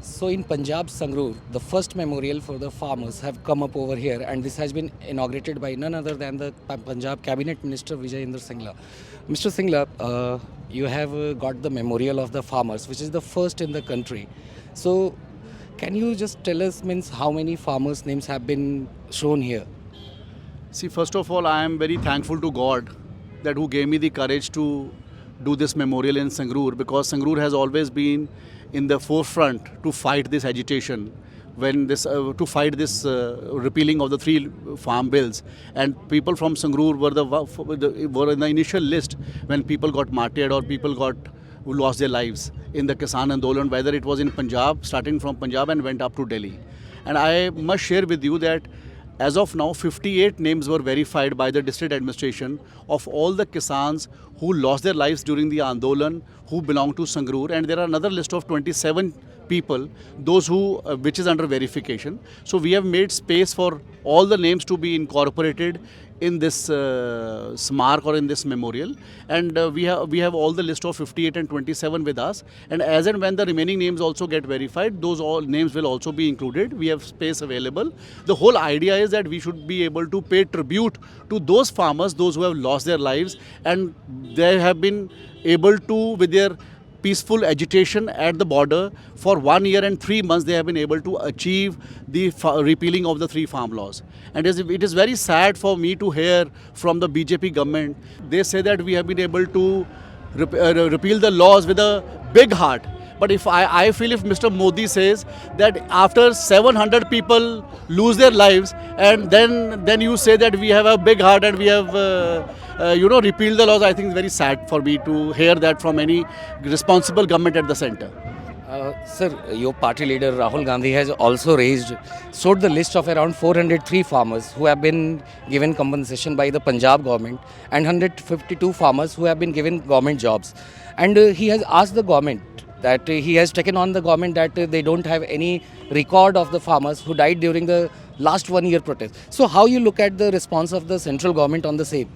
So in Punjab, Sangrur, the first memorial for the farmers have come up over here, and this has been inaugurated by none other than the Punjab Cabinet Minister Vijay Inder Singla. Mr. Singla, you have got the memorial of the farmers, which is the first in the country. So can you just tell us means how many farmers' names have been shown here? See, first of all, I am very thankful to God that who gave me the courage to do this memorial in Sangrur, because Sangrur has always been in the forefront to fight this agitation when this to fight this repealing of the three farm bills, and people from Sangrur were in the initial list when people got martyred or people got who lost their lives in the Kisan Andolan, whether it was in Punjab, starting from Punjab and went up to Delhi. And I must share with you that as of now, 58 names were verified by the district administration of all the Kisans who lost their lives during the Andolan, who belong to Sangrur, and there are another list of 27 people, those who which is under verification. So we have made space for all the names to be incorporated in this smark or in this memorial, and we have all the list of 58 and 27 with us, and as and when the remaining names also get verified, those all names will also be included. We have space available. The whole idea is that we should be able to pay tribute to those farmers, those who have lost their lives, and they have been able to, with their peaceful agitation at the border for 1 year and 3 months, they have been able to achieve the repealing of the three farm laws. And it is very sad for me to hear from the BJP government. They say that we have been able to repeal the laws with a big heart. But if I feel if Mr. Modi says that after 700 people lose their lives, and then you say that we have a big heart and we have repealed the laws, I think it's very sad for me to hear that from any responsible government at the center. Sir, your party leader Rahul Gandhi has also showed the list of around 403 farmers who have been given compensation by the Punjab government and 152 farmers who have been given government jobs. And he has asked the government that he has taken on the government that they don't have any record of the farmers who died during the last 1 year protest. So how you look at the response of the central government on the same?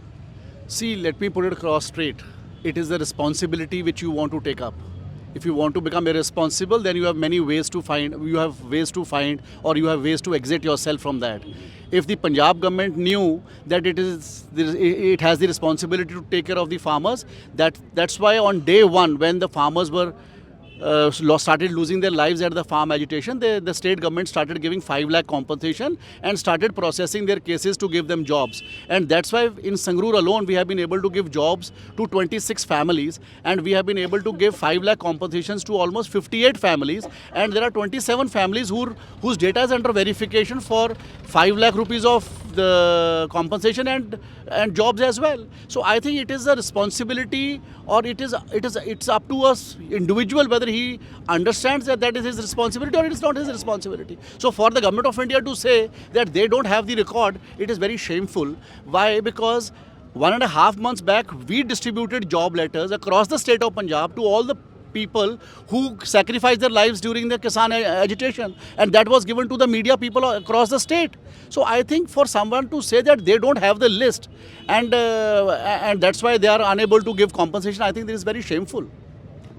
See, let me put it across straight. It is the responsibility which you want to take up. If you want to become irresponsible, then you have many ways to find, or you have ways to exit yourself from that. If the Punjab government knew that it has the responsibility to take care of the farmers, that's why on day one, when the farmers were started losing their lives at the farm agitation, the state government started giving 5 lakh compensation and started processing their cases to give them jobs. And that's why in Sangrur alone, we have been able to give jobs to 26 families, and we have been able to give 5 lakh compensations to almost 58 families. And there are 27 families whose data is under verification for 5 lakh rupees of the compensation and jobs as well. So I think it is a responsibility, or it's up to us individual whether he understands that is his responsibility or it is not his responsibility. So for the government of India to say that they don't have the record, it is very shameful. Why? Because 1.5 months back, we distributed job letters across the state of Punjab to all the people who sacrificed their lives during the Kisan agitation, and that was given to the media people across the state. So I think for someone to say that they don't have the list and that's why they are unable to give compensation, I think this is very shameful.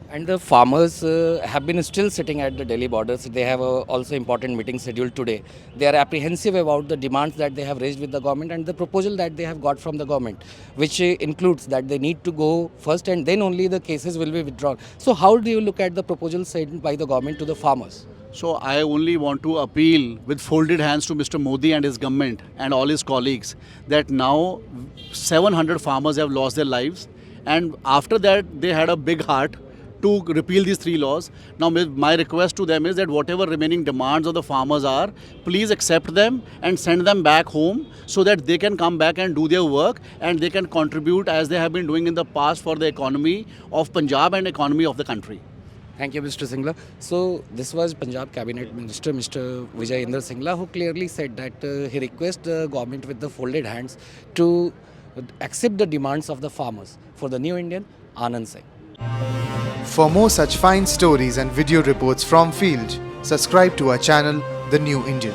And the farmers have been still sitting at the Delhi borders. They have also important meeting scheduled today. They are apprehensive about the demands that they have raised with the government and the proposal that they have got from the government, which includes that they need to go first and then only the cases will be withdrawn. So how do you look at the proposal sent by the government to the farmers? So I only want to appeal with folded hands to Mr. Modi and his government and all his colleagues that now 700 farmers have lost their lives, and after that they had a big heart to repeal these three laws. Now my request to them is that whatever remaining demands of the farmers are, please accept them and send them back home so that they can come back and do their work and they can contribute as they have been doing in the past for the economy of Punjab and economy of the country. Thank you, Mr. Singla. So this was Punjab Cabinet Minister, Mr. Vijay Inder Singla, who clearly said that he requests the government with the folded hands to accept the demands of the farmers. For the New Indian, Anand Singh. For more such fine stories and video reports from field, subscribe to our channel, The New Indian.